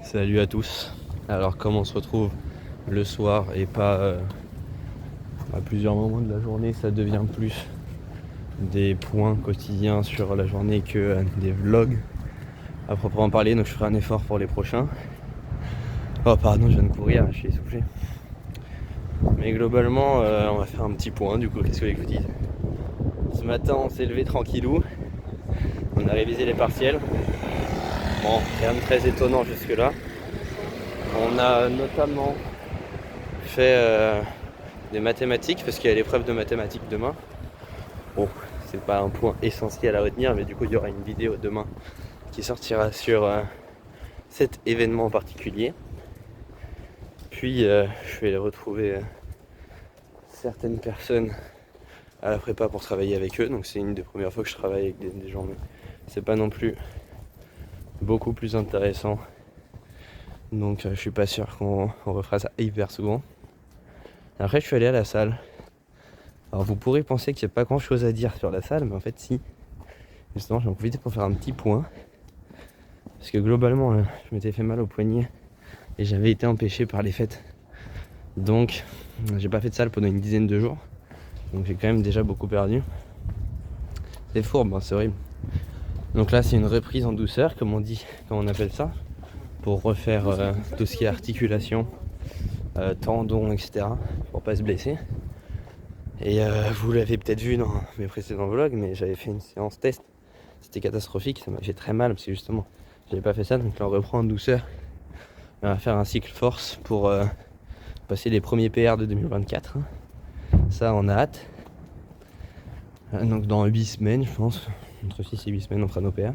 Salut à tous. Alors comment on se retrouve le soir et pas à plusieurs moments de la journée, ça devient plus des points quotidiens sur la journée que des vlogs à proprement parler, donc je ferai un effort pour les prochains. Oh pardon, je viens de courir, je suis essoufflé. Mais globalement, on va faire un petit point du coup, qu'est-ce que je vous dis. Ce matin on s'est levé tranquillou, on a révisé les partiels. Bon, rien de très étonnant jusque là. On a notamment fait des mathématiques parce qu'il y a l'épreuve de mathématiques demain. Bon, c'est pas un point essentiel à retenir, mais du coup il y aura une vidéo demain qui sortira sur cet événement en particulier. Puis je vais retrouver certaines personnes à la prépa pour travailler avec eux, donc c'est une des premières fois que je travaille avec des gens, mais c'est pas non plus beaucoup plus intéressant, donc je suis pas sûr qu'on refera ça hyper souvent. Après je suis allé à la salle. Alors vous pourrez penser qu'il n'y a pas grand chose à dire sur la salle, mais en fait si. Justement j'en profite pour faire un petit point. Parce que globalement je m'étais fait mal au poignet et j'avais été empêché par les fêtes. Donc j'ai pas fait de salle pendant une dizaine de jours. Donc j'ai quand même déjà beaucoup perdu. C'est fourbe, hein, c'est horrible. Donc là c'est une reprise en douceur comme on dit, comme on appelle ça. Pour refaire tout ce qui est articulation, tendons, etc. Pour pas se blesser. Et vous l'avez peut-être vu dans mes précédents vlogs, mais j'avais fait une séance test. C'était catastrophique, ça m'a fait très mal parce que justement j'avais pas fait ça, donc là on reprend en douceur. On va faire un cycle force pour passer les premiers PR de 2024. Ça on a hâte. Donc dans 8 semaines je pense, entre 6 et 8 semaines on fera nos PR.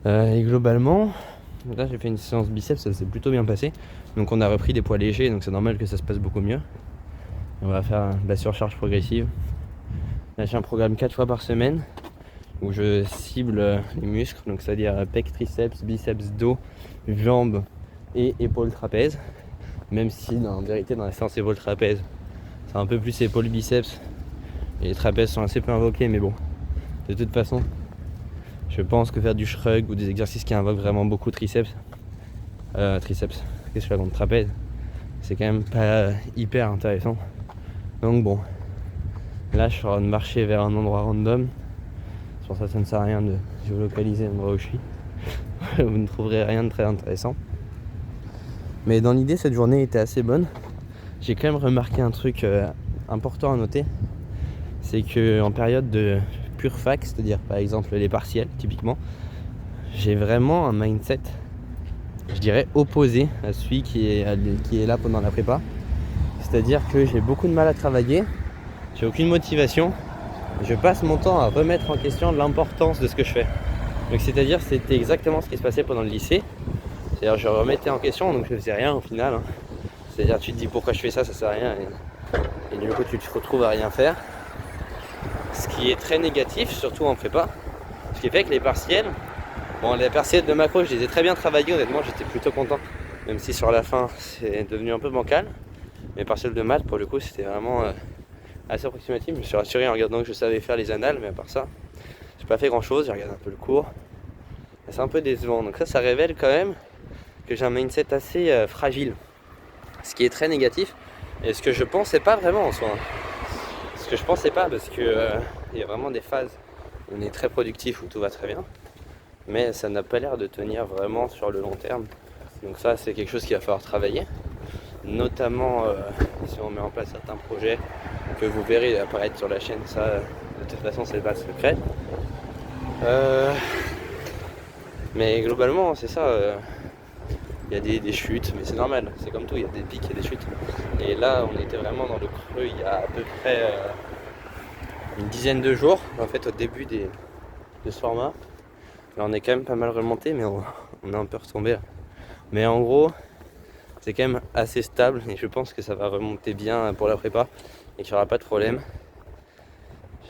Et globalement, là j'ai fait une séance biceps, ça s'est plutôt bien passé. Donc on a repris des poids légers, donc c'est normal que ça se passe beaucoup mieux. On va faire de la surcharge progressive. Là j'ai un programme 4 fois par semaine où je cible les muscles, donc c'est-à-dire pec, triceps, biceps, dos, jambes et épaules trapèzes. Même si en vérité dans la séance épaules trapèzes, c'est un peu plus épaules biceps et les trapèzes sont assez peu invoqués, mais bon, de toute façon, je pense que faire du shrug ou des exercices qui invoquent vraiment beaucoup triceps, qu'est-ce que je fais dans le trapèze, c'est quand même pas hyper intéressant. Donc bon, là je suis en train de marcher vers un endroit random. C'est pour ça que ça ne sert à rien de géolocaliser l'endroit où je suis. Vous ne trouverez rien de très intéressant. Mais dans l'idée, cette journée était assez bonne. J'ai quand même remarqué un truc important à noter. C'est qu'en période de pure fac, c'est-à-dire par exemple les partiels typiquement, j'ai vraiment un mindset, je dirais, opposé à celui qui est là pendant la prépa. C'est-à-dire que j'ai beaucoup de mal à travailler, j'ai aucune motivation. Je passe mon temps à remettre en question l'importance de ce que je fais. Donc c'est-à-dire c'était exactement ce qui se passait pendant le lycée. C'est-à-dire je remettais en question, donc je faisais rien au final. C'est-à-dire tu te dis pourquoi je fais ça, ça sert à rien. Et du coup tu te retrouves à rien faire. Ce qui est très négatif, surtout en prépa. Ce qui fait que les partiels, bon les partiels de macro je les ai très bien travaillés, honnêtement j'étais plutôt content. Même si sur la fin c'est devenu un peu bancal. Mais partiels de maths pour le coup c'était vraiment assez approximatif. Je me suis rassuré en regardant que je savais faire les annales, mais à part ça, j'ai pas fait grand chose. J'ai regardé un peu le cours. C'est un peu décevant. Donc ça révèle quand même que j'ai un mindset assez fragile. Ce qui est très négatif. Et ce que je pensais pas vraiment en soi. Ce que je pensais pas parce que il y a vraiment des phases où on est très productif, où tout va très bien. Mais ça n'a pas l'air de tenir vraiment sur le long terme. Donc ça c'est quelque chose qu'il va falloir travailler. Notamment si on met en place certains projets que vous verrez apparaître sur la chaîne, ça de toute façon c'est pas secret. Mais globalement c'est ça, il y a des chutes, mais c'est normal, c'est comme tout, il y a des pics, il y a des chutes. Et là on était vraiment dans le creux il y a à peu près une dizaine de jours, en fait au début de ce format. Là on est quand même pas mal remonté, mais on est un peu retombé là. Mais en gros c'est quand même assez stable et je pense que ça va remonter bien pour la prépa et qu'il n'y aura pas de problème.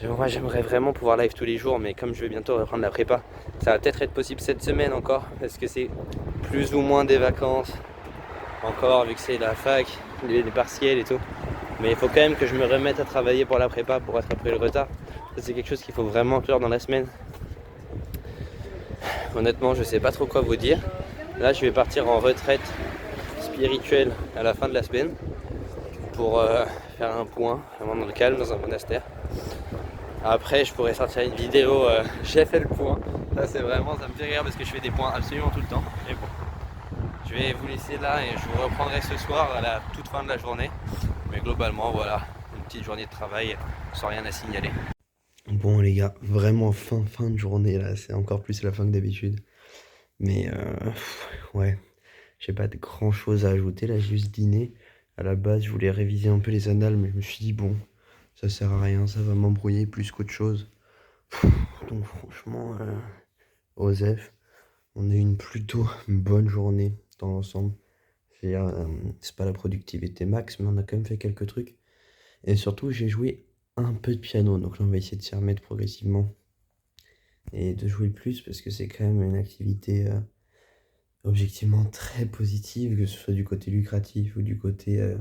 Moi j'aimerais vraiment pouvoir live tous les jours, mais comme je vais bientôt reprendre la prépa, ça va peut-être être possible cette semaine encore parce que c'est plus ou moins des vacances encore vu que c'est la fac, les partiels et tout. Mais il faut quand même que je me remette à travailler pour la prépa pour rattraper le retard. Ça c'est quelque chose qu'il faut vraiment inclure dans la semaine. Honnêtement je sais pas trop quoi vous dire. Là, je vais partir en retraite spirituelle à la fin de la semaine pour faire un point vraiment dans le calme dans un monastère. Après, je pourrais sortir une vidéo, j'ai fait le point. Ça, c'est vraiment, ça me fait rire parce que je fais des points absolument tout le temps. Mais bon, je vais vous laisser là et je vous reprendrai ce soir à la toute fin de la journée. Mais globalement, voilà, une petite journée de travail sans rien à signaler. Bon les gars, vraiment fin de journée là, c'est encore plus la fin que d'habitude. Mais ouais, j'ai pas de grand chose à ajouter là, j'ai juste dîné. À la base, je voulais réviser un peu les annales, mais je me suis dit bon, ça sert à rien, ça va m'embrouiller plus qu'autre chose. Donc franchement, Osef, on a eu une plutôt bonne journée dans l'ensemble. C'est pas la productivité max, mais on a quand même fait quelques trucs. Et surtout, j'ai joué un peu de piano, donc là on va essayer de s'y remettre progressivement et de jouer le plus parce que c'est quand même une activité objectivement très positive, que ce soit du côté lucratif ou du côté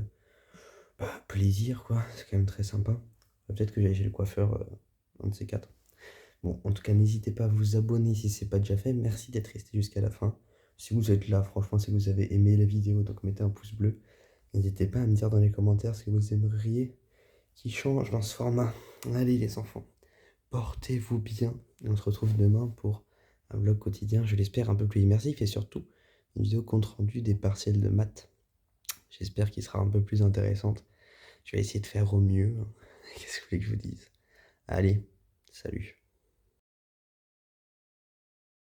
plaisir, quoi. C'est quand même très sympa. Peut-être que j'aille chez le coiffeur, un de ces quatre. Bon, en tout cas, n'hésitez pas à vous abonner si c'est pas déjà fait. Merci d'être resté jusqu'à la fin. Si vous êtes là, franchement, c'est que vous avez aimé la vidéo, donc mettez un pouce bleu. N'hésitez pas à me dire dans les commentaires ce que vous aimeriez qui change dans ce format. Allez les enfants, portez-vous bien. Et on se retrouve demain pour un vlog quotidien, je l'espère, un peu plus immersif et surtout une vidéo compte rendu des partiels de maths. J'espère qu'il sera un peu plus intéressante. Je vais essayer de faire au mieux. Qu'est-ce que vous voulez que je vous dise? Allez, salut.